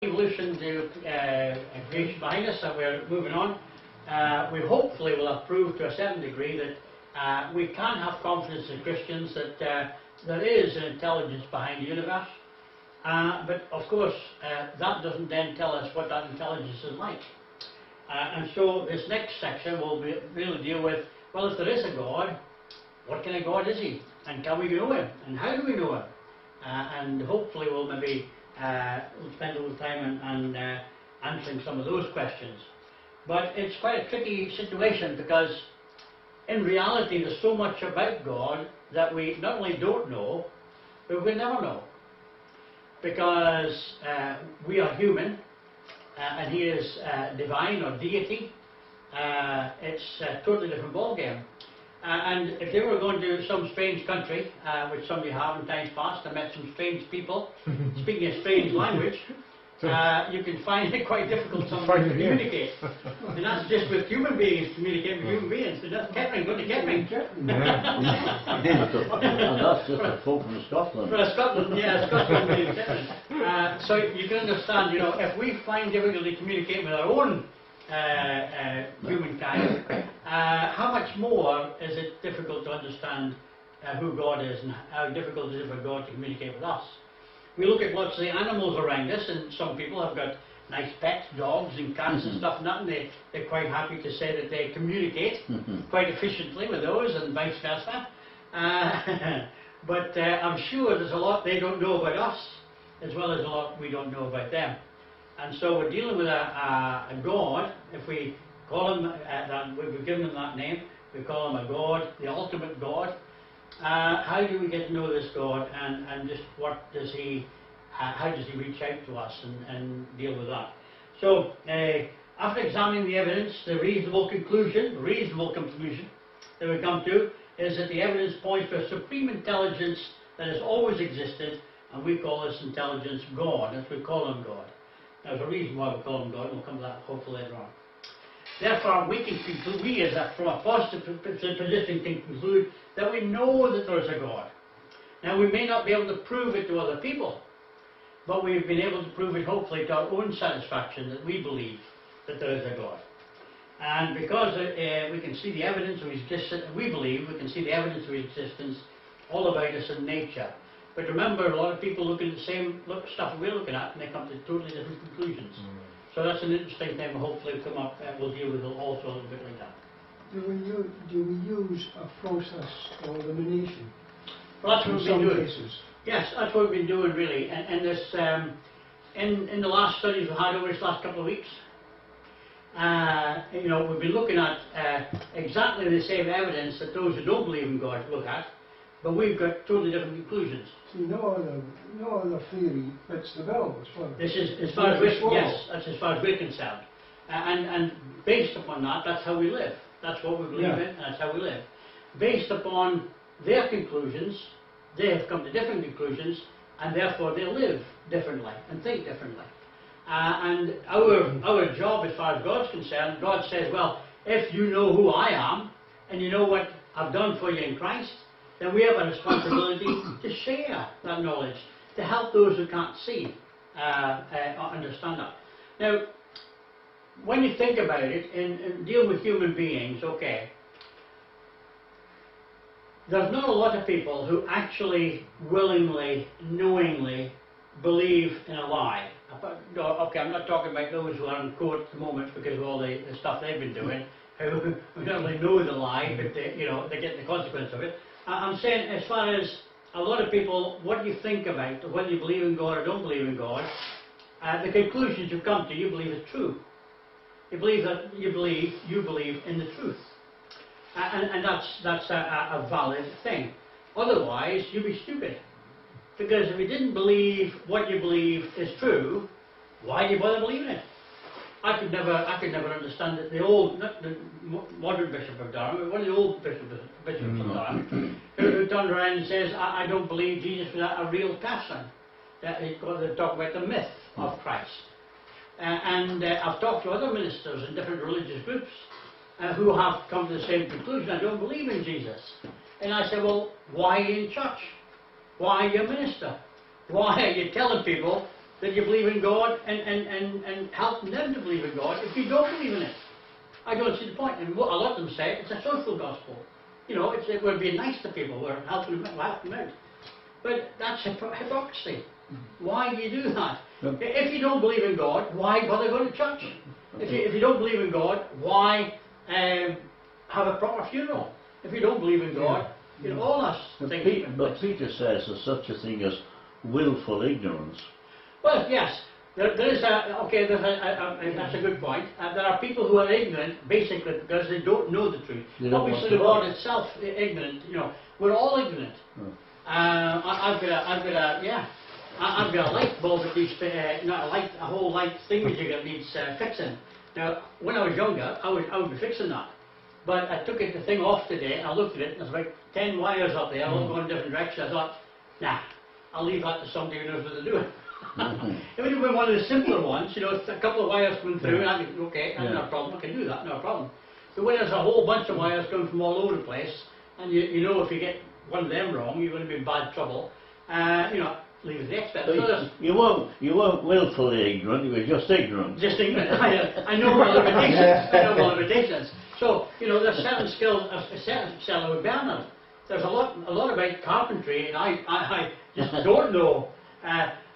evolution to creation behind us, and we're moving on. We hopefully will have proved to a certain degree that we can have confidence as Christians that there is an intelligence behind the universe. But of course, that doesn't then tell us what that intelligence is like. And so this next section will really deal with, well, if there is a God, what kind of God is he? And can we know him? And how do we know him? And hopefully we'll maybe we'll spend a little time and answering some of those questions. But it's quite a tricky situation because in reality there's so much about God that we not only don't know, but we'll never know. Because we are human and he is divine or deity. It's a totally different ballgame. And if you were going to some strange country, which some of you have in times past, I met some strange people speaking a strange language, you can find it quite difficult sometimes to communicate. And that's just with human beings, communicating with human beings. So that's Kettering, go to Kettering. That's just a folk from Scotland. For Scotland, yeah, Scotland being Kettering. So you can understand, you know, if we find difficulty communicating with our own humankind, how much more is it difficult to understand who God is and how difficult is it for God to communicate with us? We look at lots of the animals around us, and some people have got nice pets, dogs and cats and stuff, and they're quite happy to say that they communicate quite efficiently with those, and vice versa. But I'm sure there's a lot they don't know about us, as well as a lot we don't know about them. And so we're dealing with a God. If we call him we've given him that name, we call him a God, the ultimate God. How do we get to know this God, and just what does he, how does he reach out to us and deal with that? So after examining the evidence, the reasonable conclusion that we come to is that the evidence points to a supreme intelligence that has always existed, and we call this intelligence God. That's what we call him God. There's a reason why we call him God, and we'll come to that hopefully later on. Therefore, we can conclude, from a positive position, can conclude that we know that there is a God. Now, we may not be able to prove it to other people, but we've been able to prove it, hopefully, to our own satisfaction, that we believe that there is a God. And because we can see the evidence of his existence, we believe we can see the evidence of his existence all about us in nature. But remember, a lot of people look at the same stuff we're looking at, and they come to totally different conclusions. So that's an interesting thing. Hopefully, come up. We'll deal with it also a little bit like that. Do we use a process called elimination? Well, that's what we've been doing. Cases? Yes, that's what we've been doing really. And this, in the last studies we've had over this last couple of weeks, you know, we've been looking at exactly the same evidence that those who don't believe in God look at, but we've got totally different conclusions. See, no other theory fits the bill as far as... This is as far as we're, yes, that's as far as we're concerned. And based upon that, that's how we live. That's what we believe in, and that's how we live. Based upon their conclusions, they have come to different conclusions, and therefore they live differently and think differently. And our job, as far as God's concerned, God says, well, if you know who I am, and you know what I've done for you in Christ, then we have a responsibility to share that knowledge, to help those who can't see understand that. Now, when you think about it, in dealing with human beings, okay, there's not a lot of people who actually willingly, knowingly believe in a lie. Okay, I'm not talking about those who are in court at the moment because of all the stuff they've been doing, who not only know the lie, but they get the consequence of it. I'm saying, as far as a lot of people, what you think about, whether you believe in God or don't believe in God, the conclusions you come to, you believe is true. You believe that you believe in the truth, and that's a valid thing. Otherwise, you'd be stupid, because if you didn't believe what you believe is true, why do you bother believing it? I could never understand that not the modern Bishop of Durham, but one of the old bishops of Durham, who turned around and says, I don't believe Jesus was a real person. They talk about the myth of Christ. And I've talked to other ministers in different religious groups who have come to the same conclusion. I don't believe in Jesus. And I said, well, why are you in church? Why are you a minister? Why are you telling people that you believe in God and helping them to believe in God if you don't believe in it. I don't see the point. And what a lot of them say, it's a social gospel. You know, it would be nice to people, we're helping them out. But that's hypocrisy. Why do you do that? If you don't believe in God, why bother going to church? If you don't believe in God, why have a proper funeral? If you don't believe in God, you know, all that things. But Peter says there's such a thing as willful ignorance. Well, yes, there is that's a good point. There are people who are ignorant, basically, because they don't know the truth. Obviously, the word itself, ignorant, you know, we're all ignorant. I've got a light bulb that needs, not a whole light thingamajig that needs fixing. Now, when I was younger, I would be fixing that. But I took the thing off today, I looked at it, and there's about 10 wires up there, all going in different directions. I thought, nah, I'll leave that to somebody who knows what to do. It would have been one of the simpler ones, you know, a couple of wires coming through, and I think, okay, that's no problem, I can do that, no problem. But when there's a whole bunch of wires coming from all over the place, and you know if you get one of them wrong, you're going to be in bad trouble, you know, leave it to the expert. So you weren't willfully ignorant, you were just ignorant. Just ignorant. I know my limitations. I know my limitations. So, you know, there's certain skills, a certain skill with Bernard. There's a lot about carpentry, and I just don't know.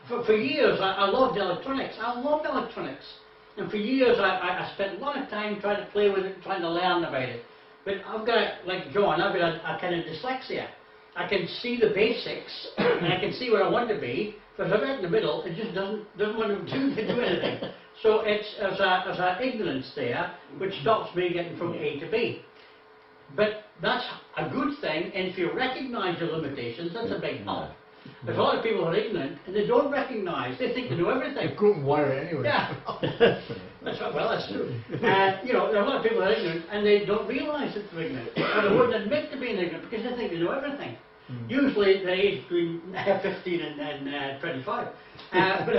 For years, I loved electronics. I loved electronics. And for years, I spent a lot of time trying to play with it, trying to learn about it. But I've got, like John, I've got a kind of dyslexia. I can see the basics, and I can see where I want to be, but if I'm right in the middle, it just doesn't want to do anything. So it's there's an ignorance there, which stops me getting from A to B. But that's a good thing, and if you recognise your limitations, that's a big help. There's a lot of people who are ignorant, and they don't recognise, they think they know everything. You couldn't wire it anyway. Yeah. That's true. You know, there are a lot of people who are ignorant, and they don't realise that they're ignorant. Or they wouldn't admit to being ignorant, because they think they know everything. Usually, they're aged between 15 and 25. But,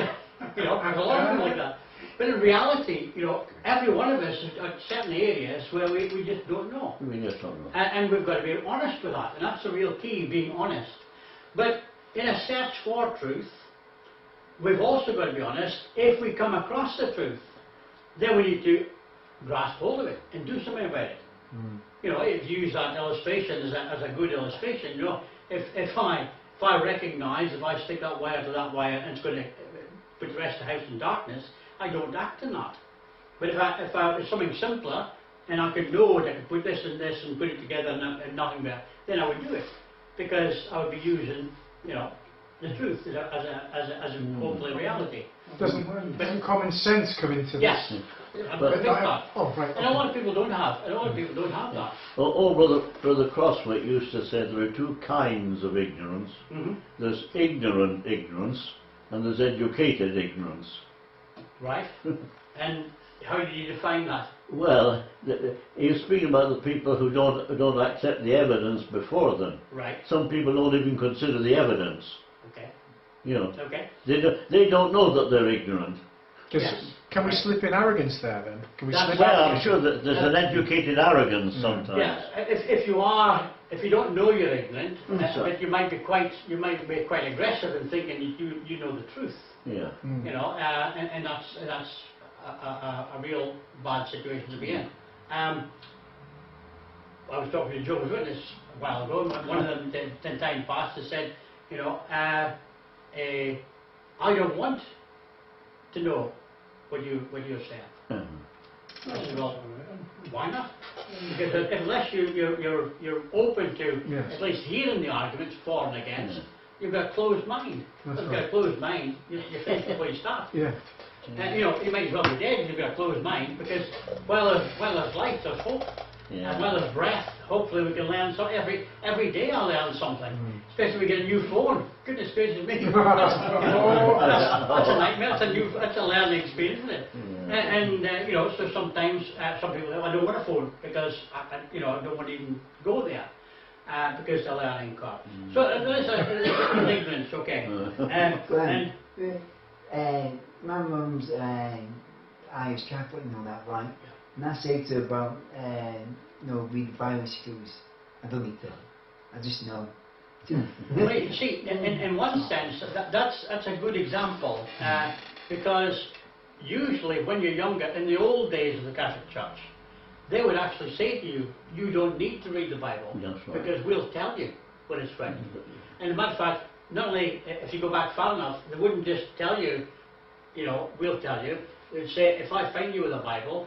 you know, there's a lot of people like that. But in reality, you know, every one of us has got certain areas where we just don't know. We just don't know. And we've got to be honest with that, and that's the real key, being honest. But in a search for truth, we've also got to be honest. If we come across the truth, then we need to grasp hold of it and do something about it. You know, if you use that illustration as a good illustration, you know, if I recognise, if I stick that wire to that wire and it's going to put the rest of the house in darkness, I don't act on that. But if it's something simpler, and I could know that I could put this and this and put it together and nothing there, then I would do it, because I would be using, you know, the truth as a hopefully reality. Doesn't common sense come into this? Yes. Oh, right. And a lot of people don't have. And a lot of people don't have that. Brother Crossway used to say there are two kinds of ignorance. There's ignorant ignorance, and there's educated ignorance. Right. And how do you define that? Well, he was speaking about the people who don't accept the evidence before them. Right. Some people don't even consider the evidence. Okay. You know. Okay. They don't know that they're ignorant. Yes. Can we slip in arrogance there then? Can we slip Well, I'm sure that there's an educated arrogance sometimes. Yes. If you don't know you're ignorant, but you might be quite aggressive in thinking you know the truth. Yeah. You know, and that's a real bad situation to be in. I was talking to Jehovah's Witness a while ago, and one of them 10 times past has said, you know, I don't want to know what you're saying. I said, well, why not? Because unless you're open to at least hearing the arguments for and against, you've got a closed mind. If you've got a closed mind, you're finished before you start. Yeah. And you know, you might as well be dead if you've got a closed mind, because while there's life, there's hope. Yeah. And while there's breath, hopefully we can learn something. Every day I learn something. Especially if we get a new phone. Goodness gracious me. That's a nightmare. That's a learning experience, isn't it? And you know, so sometimes some people say, I don't want a phone because I don't want to even go there. Because they're learning car. So there's an ignorance, okay. My mum's Irish Catholic and all that, right? And I say to her about, read the Bible, she goes, I don't need to. I just know. Well, you see, in one sense, that's a good example, because usually when you're younger, in the old days of the Catholic Church, they would actually say to you, you don't need to read the Bible, That's right. because we'll tell you when it's read. And as a matter of fact, not only, if you go back far enough, they wouldn't just tell you, you know, we'll tell you. They'd say, if I find you with a Bible,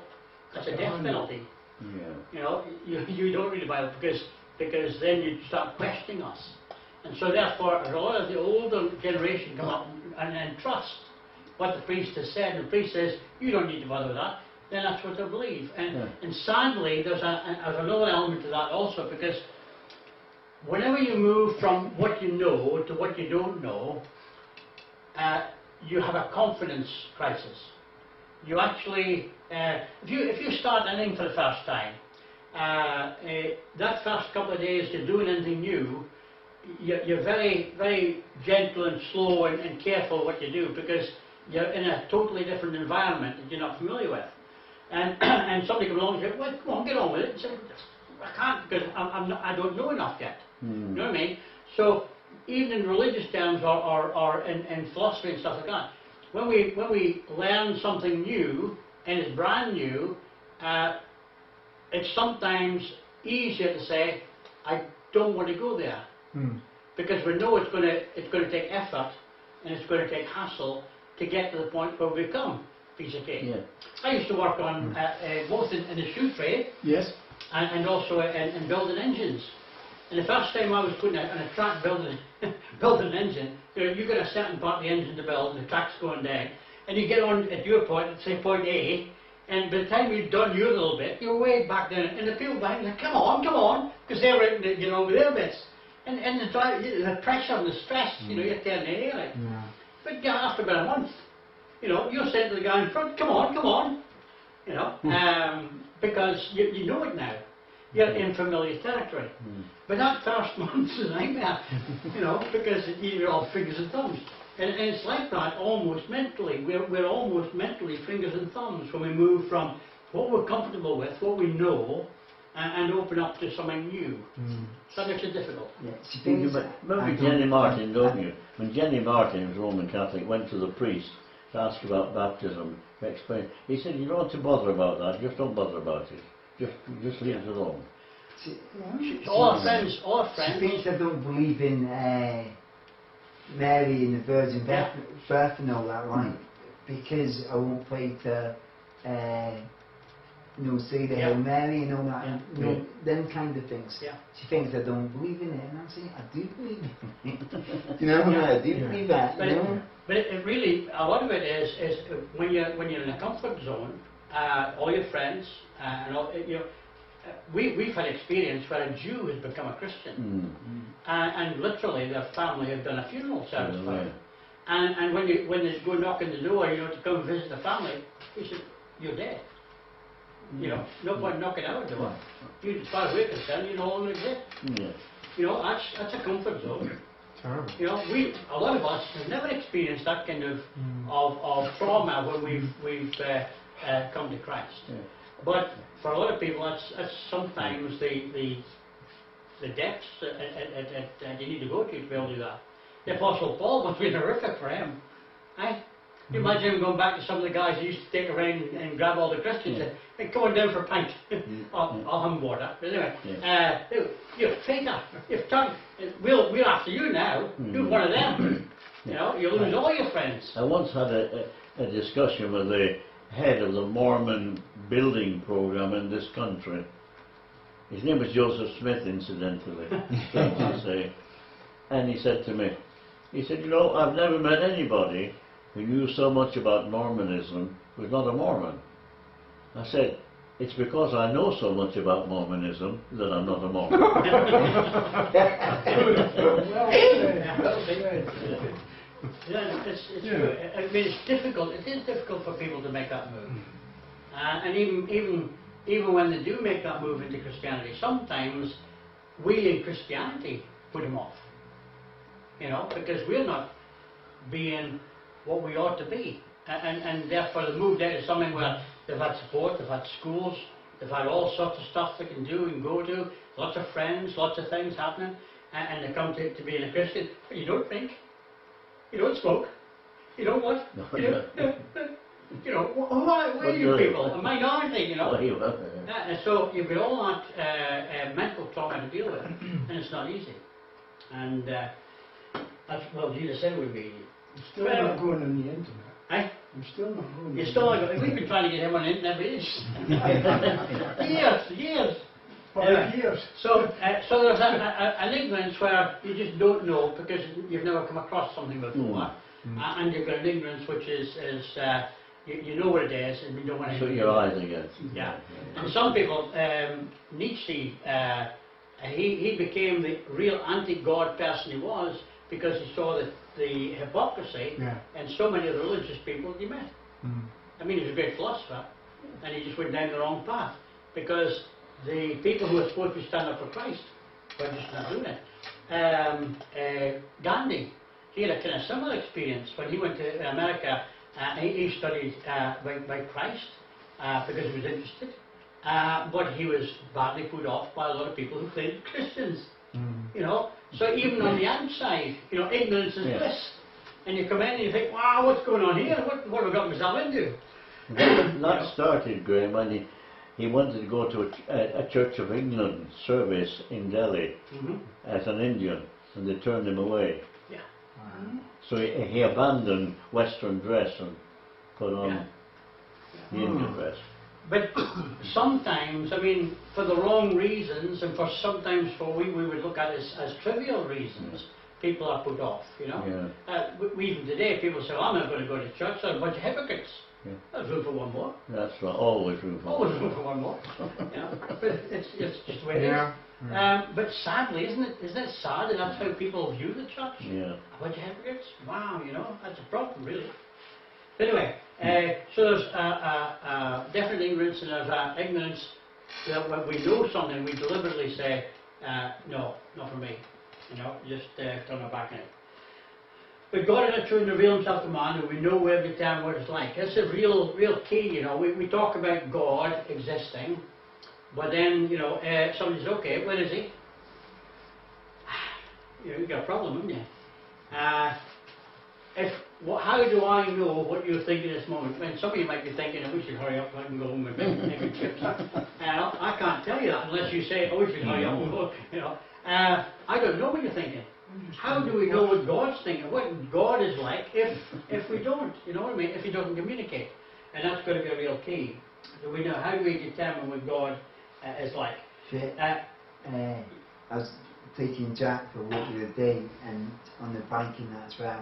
that's a death penalty. Yeah. You know, you don't read the Bible, because then you start questioning us. And so therefore, a lot of the older generation come up and trust what the priest has said, and the priest says, you don't need to bother with that, then that's what they believe. And sadly, there's another element to that also, because whenever you move from what you know to what you don't know, you have a confidence crisis. You actually, if you start anything for the first time, that first couple of days you're doing anything new, you're very, very gentle and slow and careful what you do, because you're in a totally different environment that you're not familiar with. And somebody comes along and says, well, come on, get on with it. And say, I can't, because I don't know enough yet. You know what I mean? So even in religious terms or in philosophy and stuff like that, when we learn something new and it's brand new, it's sometimes easier to say, I don't want to go there, because we know it's going to take effort and it's going to take hassle to get to the point where we become piece of cake. Yeah. I used to work on both in the shoe trade, yes, and also in building engines. And the first time I was putting on a track building an engine, you got a certain part of the engine to build, and the track's going down, and you get on at your point, let's say point A, and by the time you've done your little bit, you're way back there, and the people behind you are, come on, because they're out, you know, with their bits. And the pressure and the stress, you know, you're tearing the air out. Yeah. But yeah, after about a month, you know, you're saying to the guy in front, come on, you know, because you know it now. You're in familiar territory. But that first month's a nightmare, you know, because you're all fingers and thumbs. And it's like that almost mentally. We're almost mentally fingers and thumbs when we move from what we're comfortable with, what we know, and open up to something new. So that makes it difficult. Yeah. Remember Jenny Martin, don't you? When Jenny Martin, was Roman Catholic, went to the priest to ask about baptism, to explain, he said, you don't have to bother about that, just don't bother about it. Just leave it alone. All our friends. She thinks I don't believe in Mary and the Virgin birth and all that, right? Because I won't pray to, you know, say the Hail Mary and all that, you know, them kind of things. Yeah. She thinks I don't believe in it, and I'm saying, I do believe in it. You know, I do believe that. But, but it really, a lot of it is when you're in a comfort zone, all your friends, and all, you know, we've had experience where a Jew has become a Christian, and literally their family have done a funeral service for him. And when they go knock on the door, you know, to come visit the family, he said, "You're dead. You know, no point knocking out the door. You, as far as we're concerned, you no longer exist." You know, that's a comfort zone. You know, a lot of us have never experienced that kind of trauma when we've come to Christ. But for a lot of people, that's sometimes the depths that you need to go to be able to do that. The Apostle Paul must be horrific for him. Can you imagine him going back to some of the guys who used to take around and grab all the Christians and hey, come on down for a pint. I'll have water. But anyway, you're traitor. You've turned. We're after you now. You're one of them. You know, you lose all your friends. I once had a discussion with the head of the Mormon building program in this country. His name was Joseph Smith, incidentally, to say. And he said to me, he said, you know, I've never met anybody who knew so much about Mormonism who was not a Mormon. I said, it's because I know so much about Mormonism that I'm not a Mormon. Yeah, it's true. I mean, it's difficult. It is difficult for people to make that move. And even when they do make that move into Christianity, sometimes we in Christianity put them off. You know, because we're not being what we ought to be. And therefore the move there is something where they've had support, they've had schools, they've had all sorts of stuff they can do and go to, lots of friends, lots of things happening. and they come to being a Christian, but you don't drink, you don't smoke, you don't what? You don't, you know, who are you people? A minority, you know. And so you've got all that mental trauma to deal with, and it's not easy. And that's well, Jesus said it would be easy. You're still not going on the internet. Eh? You're still not going. You're still not going. We've been trying to get him on the internet for years. 5 years. So there's an ignorance where you just don't know because you've never come across something before, and you've got an ignorance which is you know what it is and you don't want to. Shut your eyes against. Yeah. And some people, Nietzsche, he became the real anti-God person he was because he saw the hypocrisy in so many of the religious people that he met. I mean, he was a great philosopher, and he just went down the wrong path because the people who were supposed to stand up for Christ were just not doing it. Gandhi, he had a kind of similar experience when he went to America. He studied by Christ because he was interested, but he was badly put off by a lot of people who claimed Christians. You know, so even on the outside, you know, ignorance is bliss. And you come in and you think, wow, what's going on here? What have I got myself into? That started, Graham, when he wanted to go to a Church of England service in Delhi as an Indian, and they turned him away. Yeah. So he abandoned Western dress and put on the Indian dress. But sometimes, I mean, for the wrong reasons, and sometimes for we would look at as trivial reasons, people are put off, you know. Even today, people say, I'm not going to go to church, they're a bunch of hypocrites. There's room for one more. That's right, always room for always room for one more. You know, but it's just the way it is. But sadly, isn't it sad that that's how people view the church? Yeah. A bunch of hypocrites? Wow, you know, that's a problem, really. Anyway, so there's definite ignorance, and there's ignorance that when we know something, we deliberately say, no, not for me. You know, just turn our back on it. But God is true and reveal himself to man, and we know every time what it's like. That's a real key, you know. We talk about God existing, but then, you know, somebody says, okay, where is he? You know, you've got a problem, haven't you? How do I know what you're thinking at this moment? When some of you might be thinking, we should hurry up so I can go home and make a chips. I can't tell you that unless you say, we should hurry up and go, you know. I don't know what you're thinking. How do we know what God's thinking, what God is like, if we don't, you know what I mean, if he doesn't communicate? And that's going to be a real key. Do we know, how do we determine what God is like? I was taking Jack for a walk the other day, and on the bike and that as well,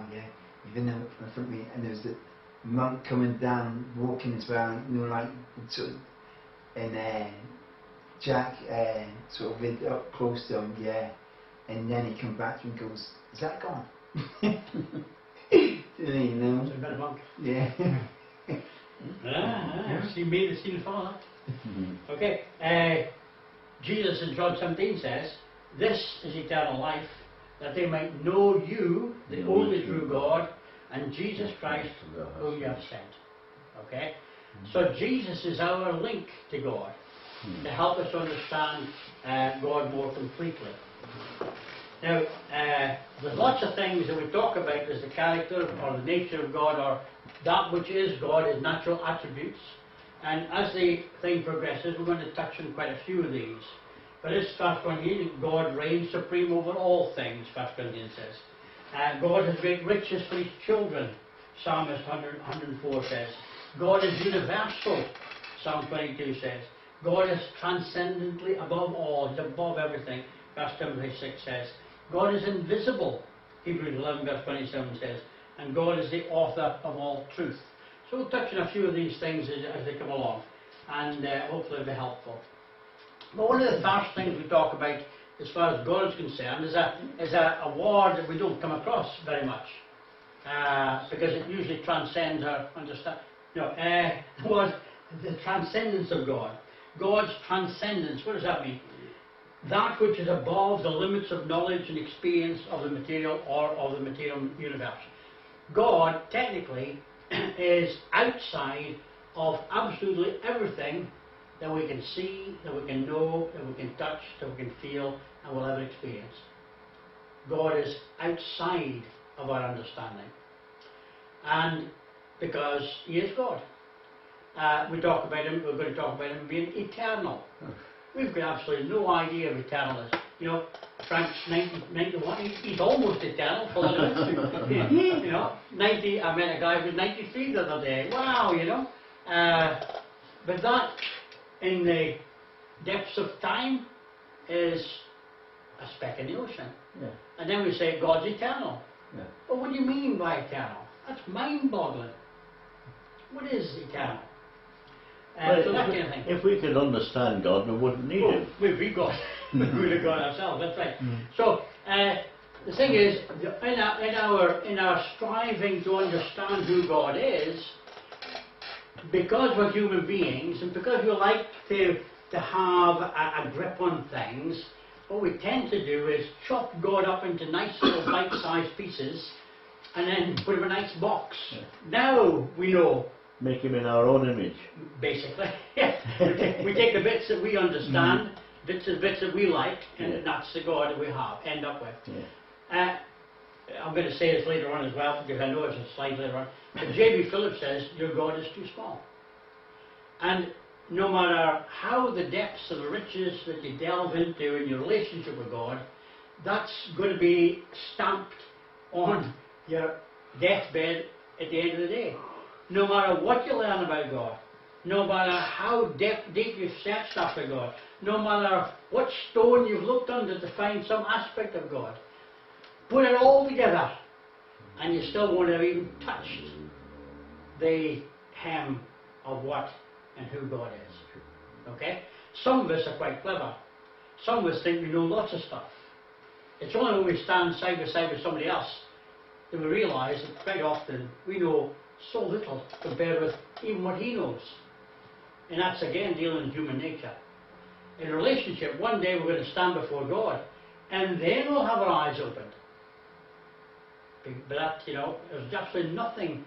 even though in front of me, and there was the monk coming down, walking as well, you know, like, sort of, and Jack sort of went up close to him, and then he come back to him and goes, is that gone? You know? It's a bit of monk. Yeah. She made the scene follow. Okay. Jesus in John 17 says, this is eternal life, that they might know you, the only true God, and Jesus Christ, whom you have sent. Okay? So Jesus is our link to God, to help us understand God more completely. Now, there's lots of things that we talk about as the character or the nature of God, or that which is God, his natural attributes. And as the thing progresses, we're going to touch on quite a few of these. But this first one here, God reigns supreme over all things, 1 Corinthians says. God has great riches for his children, Psalmist 104 says. God is universal, Psalm 22 says. God is transcendently above all, he's above everything, 1 Timothy 6 says. God is invisible, Hebrews 11 verse 27 says. And God is the author of all truth. So we'll touch on a few of these things as they come along, and hopefully it'll be helpful. But one of the first things we talk about as far as God is concerned is a word that we don't come across very much, because it usually transcends our understanding. The transcendence of God. God's transcendence, what does that mean? That which is above the limits of knowledge and experience of the material or of the material universe. God, technically, is outside of absolutely everything that we can see, that we can know, that we can touch, that we can feel, and will ever experience. God is outside of our understanding. And because He is God. We talk about Him, we're going to talk about Him being eternal. We've got absolutely no idea of eternal is. You know, Frank's 91, he's almost eternal, full of it. You know, 90, I met a guy who was 93 the other day. Wow, you know. But that, in the depths of time, is a speck in the ocean. Yeah. And then we say God's eternal. Yeah. Well, what do you mean by eternal? That's mind-boggling. What is eternal? Well, So that kind of thing. if we could understand God, we wouldn't need Him. We got we would have got ourselves. That's right. So the thing is, in our striving to understand who God is, because we're human beings and because we like to have a grip on things, what we tend to do is chop God up into nice little bite-sized pieces and then put him in a nice box. Yeah. Now we know. Make Him in our own image. Basically, yeah. We take the bits that we understand, bits that we like, and that's the God that we end up with. Yeah. I'm going to say this later on as well, because I know it's a slide later on. But J.B. Phillips says, your God is too small. And no matter how the depths of the riches that you delve into in your relationship with God, that's going to be stamped on your deathbed at the end of the day. No matter what you learn about God, no matter how deep you've searched after God, no matter what stone you've looked under to find some aspect of God, put it all together and you still won't have even touched the hem of what and who God is. Okay? Some of us are quite clever. Some of us think we know lots of stuff. It's only when we stand side by side with somebody else that we realise that quite often we know so little compared with even what he knows. And that's again dealing in human nature. In a relationship, one day we're going to stand before God and then we'll have our eyes opened. But that, you know, there's absolutely nothing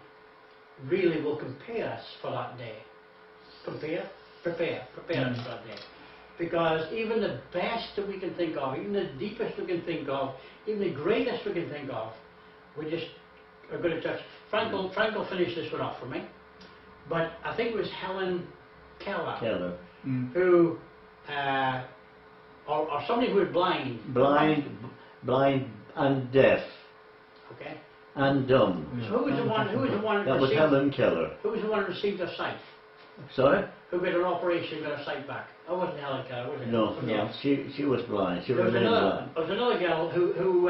really will compare us for that day. Prepare us for that day. Because even the best that we can think of, even the deepest we can think of, even the greatest we can think of, we just are going to touch. Frank will finish this one off for me. But I think it was Helen Keller. Who, or somebody who was blind. Blind and deaf. Okay. And dumb. So who was the one? That was Helen Keller. Who was the one who received her sight? Sorry? Who got an operation, got her sight back? Oh, it wasn't Helen Keller, was it? No. She was blind. She There was remained another. blind. There was another girl who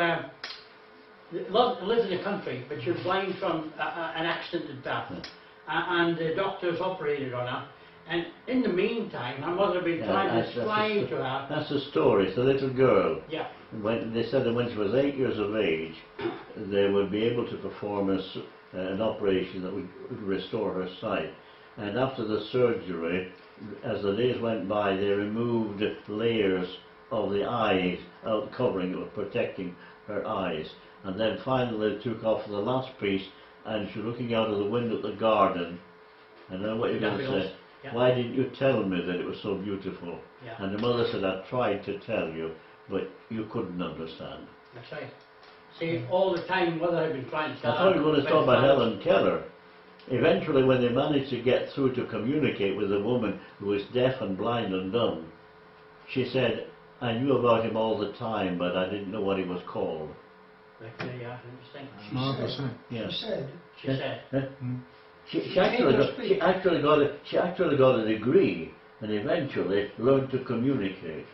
lived in the country, but she was blind from an accident at birth, and the doctors operated on her. And in the meantime, her mother had been trying to describe to her. That's the story. It's the little girl. Yeah. When they said that when she was 8 years of age, they would be able to perform an operation that would restore her sight. And after the surgery, as the days went by, they removed layers of the eyes, covering or protecting her eyes. And then finally they took off the last piece, and she was looking out of the window at the garden. I know what you're going to say. Yeah. Why didn't you tell me that it was so beautiful? Yeah. And the mother said, I tried to tell you, but you couldn't understand. That's right. See, all the time mother had been trying to tell her. I thought you were going to talk about Helen Keller. Eventually, when they managed to get through to communicate with a woman who was deaf and blind and dumb, she said, I knew about him all the time, but I didn't know what he was called. Yeah, interesting. She said. She actually got a degree and eventually learned to communicate.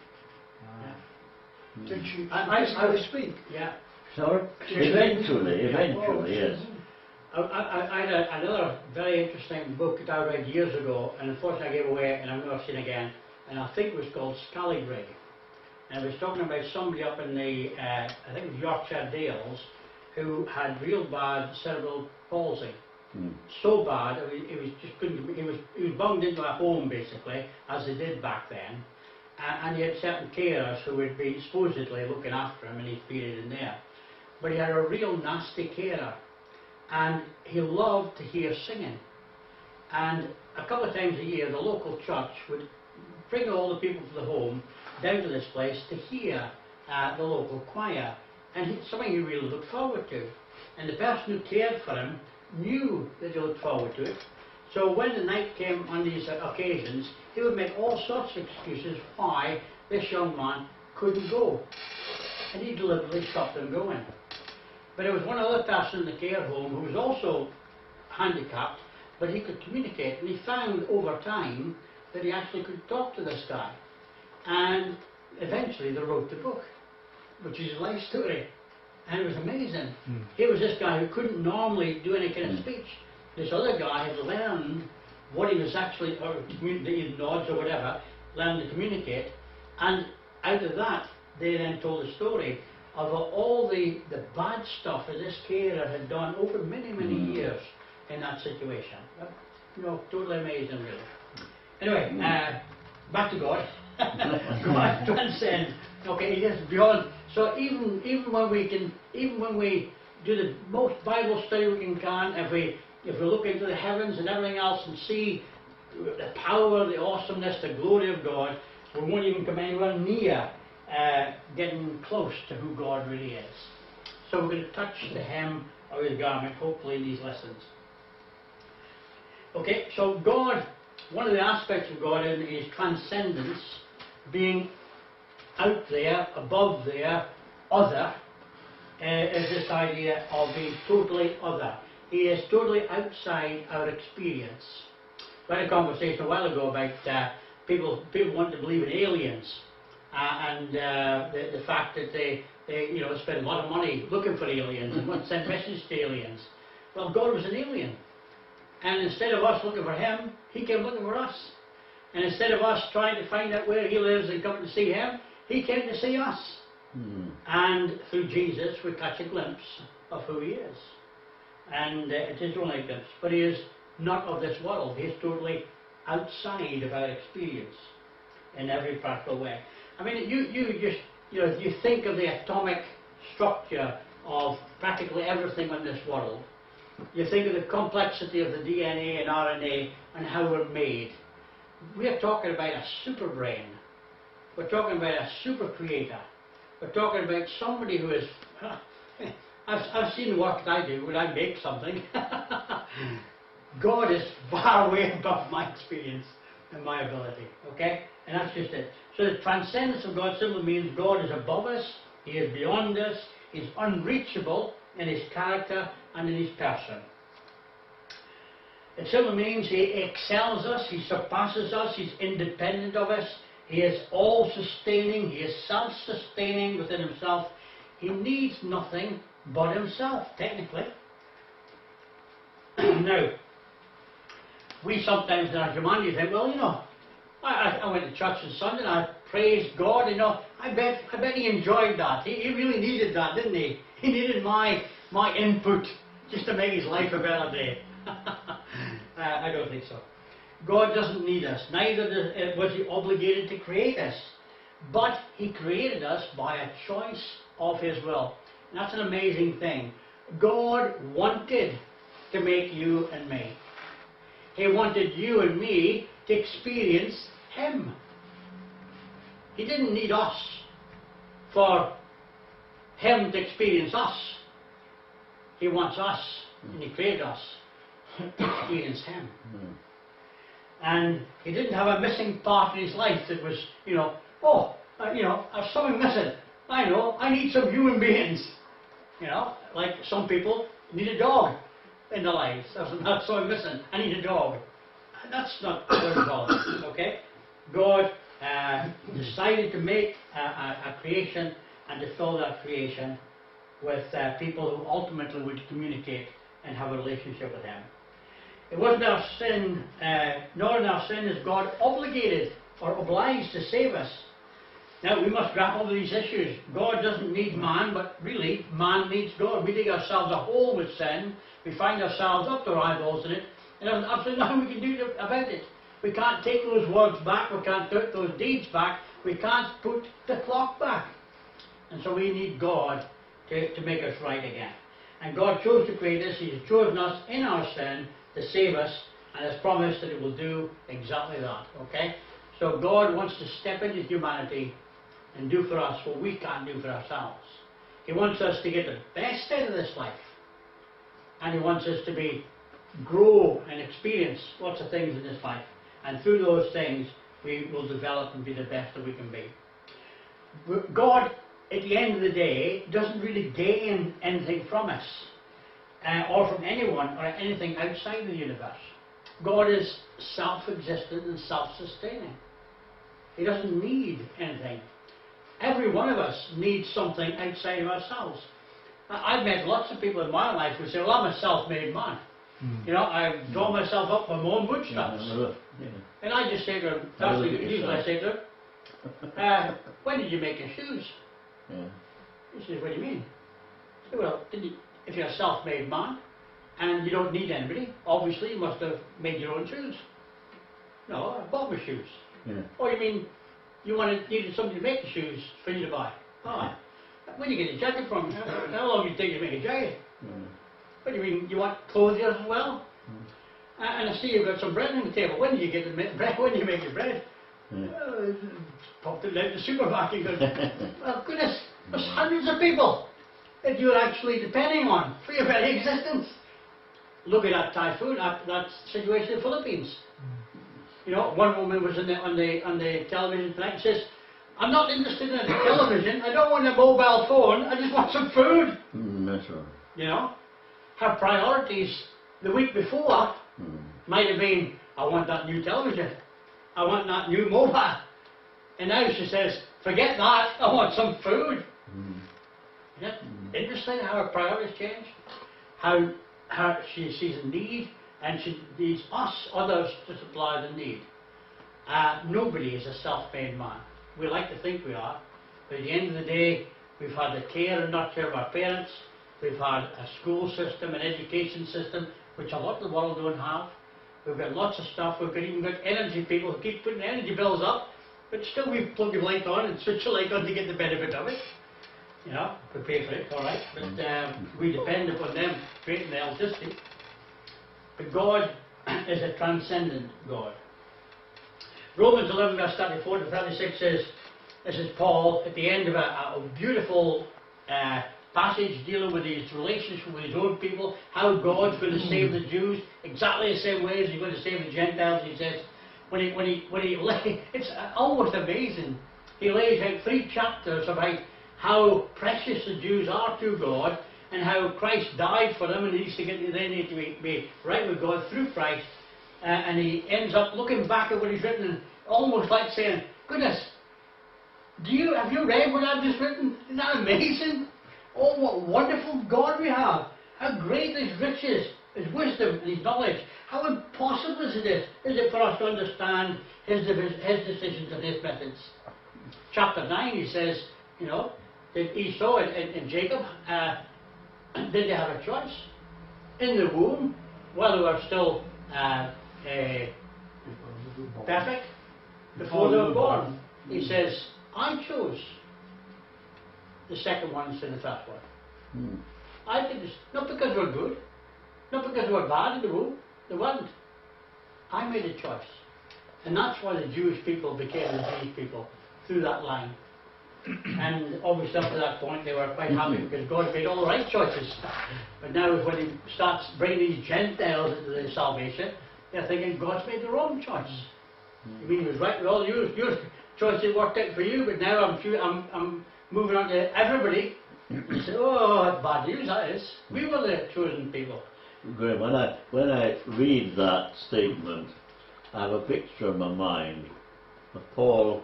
Did she I speak? Yeah. Sorry? Eventually, yes. I had another very interesting book that I read years ago, and unfortunately I gave away, and I've never seen again. And I think it was called Scallywag. And it was talking about somebody up in the, I think it was Yorkshire Dales, who had real bad cerebral palsy. So bad, he was just couldn't. He was bunged into a home basically, as they did back then, and he had certain carers who would be supposedly looking after him in his period in there. But he had a real nasty carer, and he loved to hear singing. And a couple of times a year, the local church would bring all the people to the home down to this place to hear the local choir. and something he really looked forward to. And the person who cared for him knew that he looked forward to it. So when the night came on these occasions, he would make all sorts of excuses why this young man couldn't go. And he deliberately stopped him going. But there was one other person in the care home who was also handicapped, but he could communicate. And he found over time that he actually could talk to this guy. And eventually they wrote the book, which is his life story. And it was amazing. Here was this guy who couldn't normally do any kind of speech. This other guy had learned what he was actually, or the nods or whatever, learned to communicate. And out of that, they then told the story of all the bad stuff that this carer had done over many, many years in that situation. Totally amazing, really. Anyway, back to God. God transcends. Okay, He is beyond. So even when we do the most Bible study we can, if we look into the heavens and everything else and see the power, the awesomeness, the glory of God, we won't even come anywhere near getting close to who God really is. So we're going to touch the hem of His garment, hopefully, in these lessons. Okay, so God, one of the aspects of God is transcendence, being out there, above there, other, is this idea of being totally other. He is totally outside our experience. We had a conversation a while ago about people want to believe in aliens, and the fact that they spend a lot of money looking for aliens and want to send messages to aliens. Well, God was an alien, and instead of us looking for Him, He came looking for us. And instead of us trying to find out where He lives and coming to see Him, He came to see us. And through Jesus, we catch a glimpse of who He is. And it is only a glimpse, but He is not of this world. He is totally outside of our experience in every practical way. I mean, you think of the atomic structure of practically everything in this world. You think of the complexity of the DNA and RNA and how we're made. We're talking about a super brain. We're talking about a super creator. We're talking about somebody who is... I've seen the work that I do when I make something. God is far way above my experience and my ability. Okay? And that's just it. So the transcendence of God simply means God is above us, He is beyond us, He's unreachable in His character and in His person. It simply means He excels us, He surpasses us, He's independent of us, He is all-sustaining, He is self-sustaining within Himself. He needs nothing but Himself, technically. Now, we sometimes in our humanity think, well, I went to church on Sunday and I praised God, I bet He enjoyed that. He really needed that, didn't He? He needed my input just to make his life a better day. I don't think so. God doesn't need us, neither was He obligated to create us. But He created us by a choice of His will. And that's an amazing thing. God wanted to make you and me. He wanted you and me to experience Him. He didn't need us for Him to experience us. He wants us, and He created us to experience Him. And He didn't have a missing part in His life that was, there's something missing. I need some human beings. Like some people need a dog in their lives. That's something missing. I need a dog. That's not what it's all about, okay? God decided to make a creation and to fill that creation with people who ultimately would communicate and have a relationship with Him. It wasn't our sin, nor in our sin is God obligated or obliged to save us. Now, we must grapple with these issues. God doesn't need man, but really, man needs God. We dig ourselves a hole with sin. We find ourselves up to our eyeballs in it, and there's absolutely nothing we can do about it. We can't take those words back. We can't take those deeds back. We can't put the clock back. And so we need God to make us right again. And God chose to create us. He has chosen us in our sin to save us, and has promised that He will do exactly that. Okay? So God wants to step into humanity and do for us what we can't do for ourselves. He wants us to get the best out of this life. And He wants us to grow and experience lots of things in this life. And through those things, we will develop and be the best that we can be. God, at the end of the day, doesn't really gain anything from us, or from anyone, or anything outside the universe. God is self-existent and self-sustaining. He doesn't need anything. Every one of us needs something outside of ourselves. I've met lots of people in my life who say, well, I'm a self-made man. You know, I've drawn myself up by my own bootstraps. And I just say to them, I say to them, when did you make your shoes? He says, what do you mean? I say, well, if you're a self-made man and you don't need anybody, obviously you must have made your own shoes. No, I bought my shoes. Oh, you mean you needed somebody to make the shoes for you to buy? Oh, where do you get a jacket from? How long did it take you to make a jacket? What do you mean, you want clothes as well? And I see you've got some bread on the table. When did you get the bread? When did you make your bread? Popped it out of the supermarket. Well, goodness, there's hundreds of people that you're actually depending on for your very existence. Look at that typhoon, that situation in the Philippines. You know, one woman was on the television tonight and says, I'm not interested in the television, I don't want a mobile phone, I just want some food. That's right. You know, her priorities the week before might have been, I want that new television, I want that new mobile. And now she says, forget that, I want some food. Isn't it interesting how her priorities change? How she sees a need and she needs us, others, to supply the need. Nobody is a self-made man. We like to think we are, but at the end of the day, we've had the care and nurture of our parents, we've had a school system, an education system, which a lot of the world don't have. We've got lots of stuff, we've even got energy people who keep putting energy bills up, but still we plug the light on and switch the light on to get the benefit of it. You know, we pay for it, alright, but we depend upon them creating the electricity. But God is a transcendent God. Romans 11 verse 34 to 36 says, this is Paul at the end of a beautiful passage dealing with his relationship with his own people, how God's going to save the Jews exactly the same way as He's going to save the Gentiles. He says, it's almost amazing. He lays out 3 chapters about how precious the Jews are to God and how Christ died for them and they need to be right with God through Christ. And he ends up looking back at what he's written and almost like saying, goodness, have you read what I've just written? Isn't that amazing? Oh, what wonderful God we have. How great His riches, His wisdom, and His knowledge. How impossible is it for us to understand His decisions and His methods. Chapter 9, he says, you know, that Esau and Jacob, did they have a choice? In the womb, while they were still perfect, before they were born, he says, I chose the second one instead of the first one. I did this, not because we're good, not because we're bad in the womb, they weren't. I made a choice. And that's why the Jewish people became the Jewish people, through that line. And obviously up to that point they were quite happy because God made all the right choices. But now when He starts bringing these Gentiles into the salvation, they're thinking God's made the wrong choice. You mean He was right with all your choices worked out for you, but now I'm moving on to everybody. You say, oh, that's bad news that is. We were the chosen people. Graham, when I read that statement, I have a picture in my mind of Paul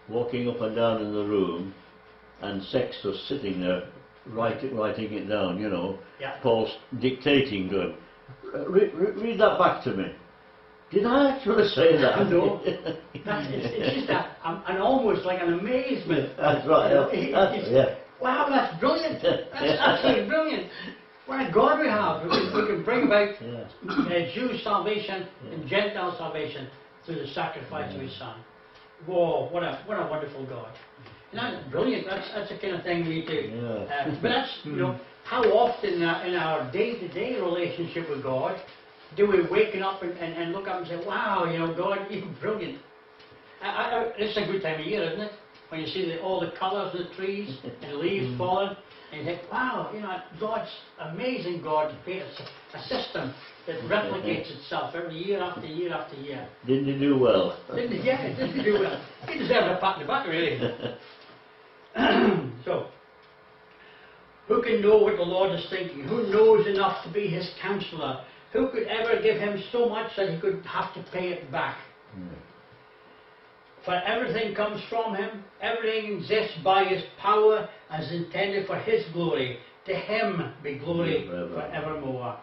walking up and down in the room and Sextus sitting there writing it down, you know. Yeah. Paul's dictating to him. Read that back to me. Did I actually say that? No. It's just an almost like an amazement. That's right. You know, wow, that's brilliant. That's absolutely brilliant. What a God we have. We can bring about Jewish salvation and Gentile salvation through the sacrifice of His Son. Whoa, what a wonderful God. And that's brilliant. That's the kind of thing we need to... but that's, you know, how often in our day-to-day relationship with God do we waken up and look up and say, wow, you know, God, you're brilliant. It's a good time of year, isn't it? When you see all the colours of the trees and the leaves falling. And you think, wow, you know, God's amazing God to create a system that replicates itself every year after year after year. Didn't he do well? Didn't he? Yeah, didn't he do well? He deserved a pat on the back, really. So, who can know what the Lord is thinking? Who knows enough to be his counselor? Who could ever give him so much that he could have to pay it back? For everything comes from him, everything exists by his power and is intended for his glory. To him be glory forevermore.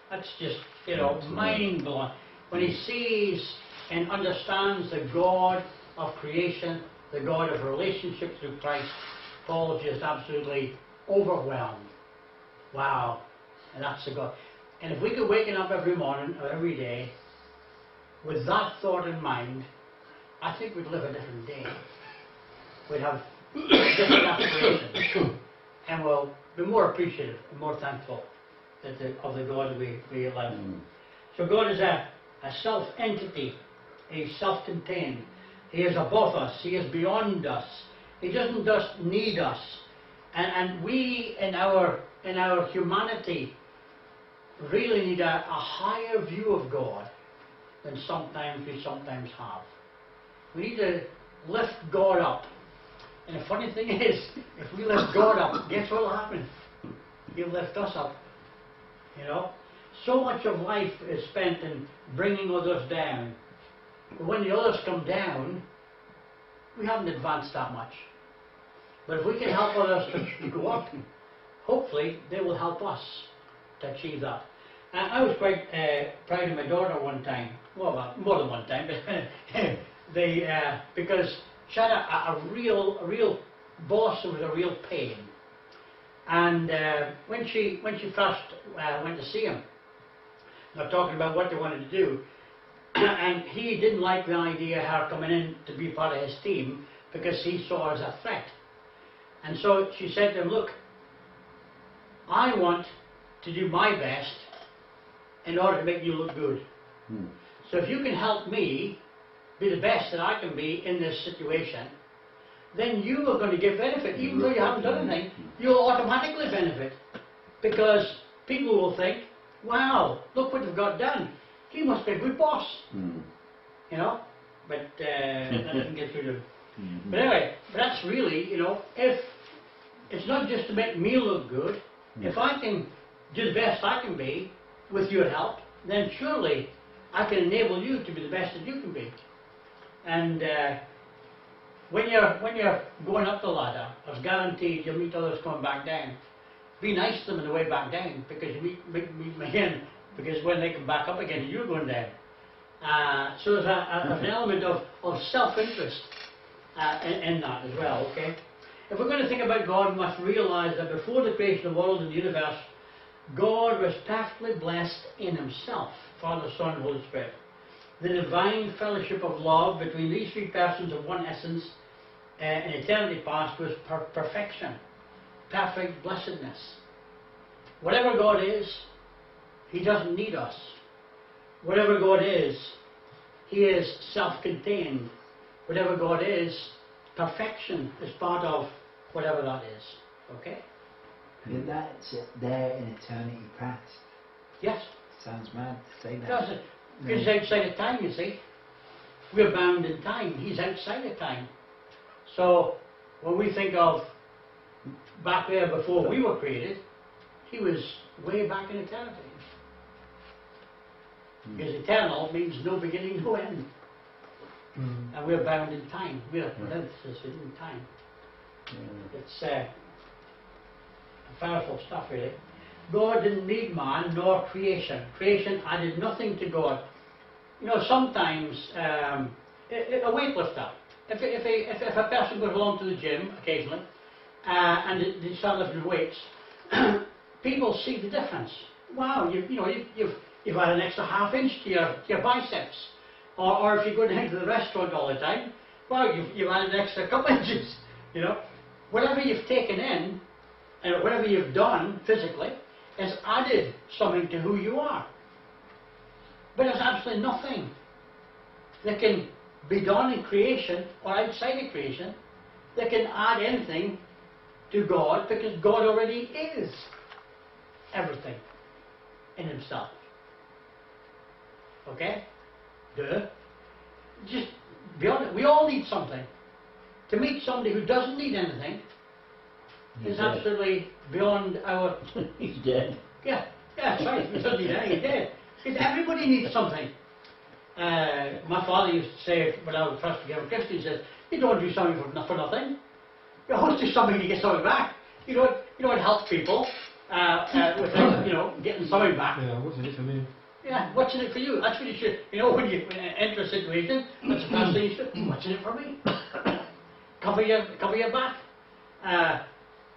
That's just, you know, mind-blowing. When he sees and understands the God of creation, the God of relationship through Christ, Paul just absolutely overwhelmed. Wow. And that's the God. And if we could waken up every morning or every day with that thought in mind, I think we'd live a different day. We'd have different aspirations. And we'll be more appreciative and more thankful of the God we love. So God is a self-entity. He's self-contained. He is above us. He is beyond us. He doesn't just need us. And we, in our humanity, really need a higher view of God than we sometimes have. We need to lift God up. And the funny thing is, if we lift God up, guess what will happen? He'll lift us up. You know? So much of life is spent in bringing others down. But when the others come down, we haven't advanced that much. But if we can help others to go up, hopefully they will help us to achieve that. And I was quite proud of my daughter one time. Well, more than one time. Because she had a real boss who was a real pain. And when she first went to see him, they're talking about what they wanted to do, and he didn't like the idea of her coming in to be part of his team because he saw her as a threat. And so she said to him, look, I want to do my best in order to make you look good. So if you can help me be the best that I can be in this situation, then you are going to get benefit. Even though you haven't done anything, you'll automatically benefit. Because people will think, wow, look what they've got done. He must be a good boss. You know? But that didn't get through to them. But anyway, that's really, you know, if it's not just to make me look good, if I can do the best I can be with your help, then surely I can enable you to be the best that you can be. And when you're going up the ladder, I was guaranteed you'll meet others coming back down. Be nice to them on the way back down, because you meet them again, because when they come back up again, you're going down. So there's an element of self-interest in that as well, okay? If we're going to think about God, we must realize that before the creation of the world and the universe, God was perfectly blessed in himself, Father, Son, and Holy Spirit. The divine fellowship of love between these three persons of one essence in eternity past was perfection, perfect blessedness. Whatever God is, he doesn't need us. Whatever God is, he is self-contained. Whatever God is, perfection is part of whatever that is. Okay? And that's there in eternity past. Yes. Sounds mad to say that. Because he's outside of time, you see. We're bound in time. He's outside of time. So, when we think of back there before we were created, he was way back in eternity. Because eternal means no beginning, no end. And we're bound in time. We're parenthesis in time. It's powerful stuff, really. God didn't need man nor creation. Creation added nothing to God. You know, sometimes a weightlifter, if a person goes along to the gym occasionally and they start lifting weights, people see the difference. Wow, you've added an extra half inch to your biceps. Or if you go down to the restaurant all the time, well, you've added an extra couple inches. You know, whatever you've taken in and whatever you've done physically has added something to who you are. But there's absolutely nothing that can be done in creation or outside of creation that can add anything to God because God already is everything in himself. Okay? Duh. Just be honest, we all need something. To meet somebody who doesn't need anything He's is dead. absolutely beyond our... He's dead. Yeah, that's right. He doesn't need anything, he's dead. Because everybody needs something. My father used to say, when I was first became a Christian, he says, you don't do something for nothing. You always do something to get something back. You don't help people without, getting something back. Yeah, what's in it for me? Yeah, what's in it for you? That's what you should, when you enter a situation, that's the first thing you should, what's in it for me? Cover your back.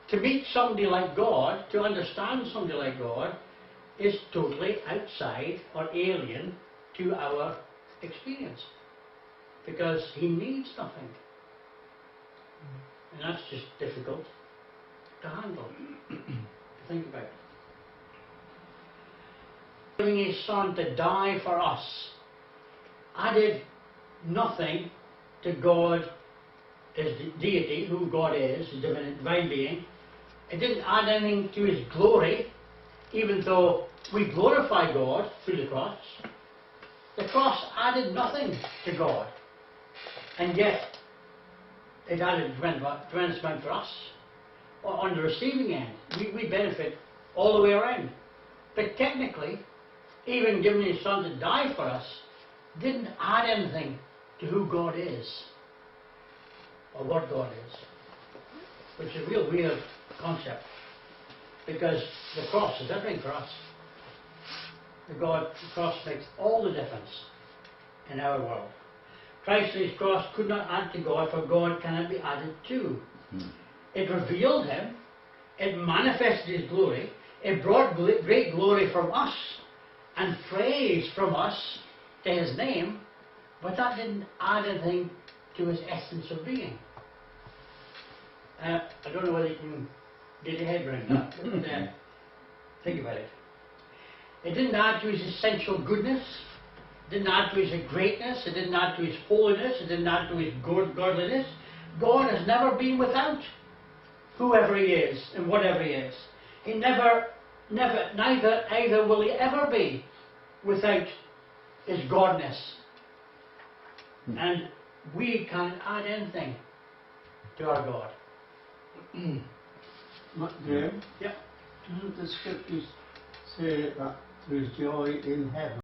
To meet somebody like God, to understand somebody like God, is totally outside or alien to our experience. Because he needs nothing. And that's just difficult to handle, to think about. Giving his son to die for us added nothing to God as deity, who God is, the divine being. It didn't add anything to his glory, even though we glorify God through the cross. The cross added nothing to God, and yet it added tremendous amount for us. On the receiving end, we benefit all the way around. But technically, even giving his son to die for us didn't add anything to who God is, or what God is, which is a real weird concept, because the cross is everything for us. The cross makes all the difference in our world. Christ and his cross could not add to God, for God cannot be added to. It revealed him, it manifested his glory, it brought great glory from us, and praise from us to his name, but that didn't add anything to his essence of being. I don't know whether you can get your head around that, but think about it. It didn't add to his essential goodness, it didn't add to his greatness, it didn't add to his holiness, it didn't add to his godliness. God has never been without whoever he is and whatever he is. He neither will he ever be without his godness. And we can't add anything to our God. Graham? Yep. Doesn't the scriptures say that there is joy in heaven?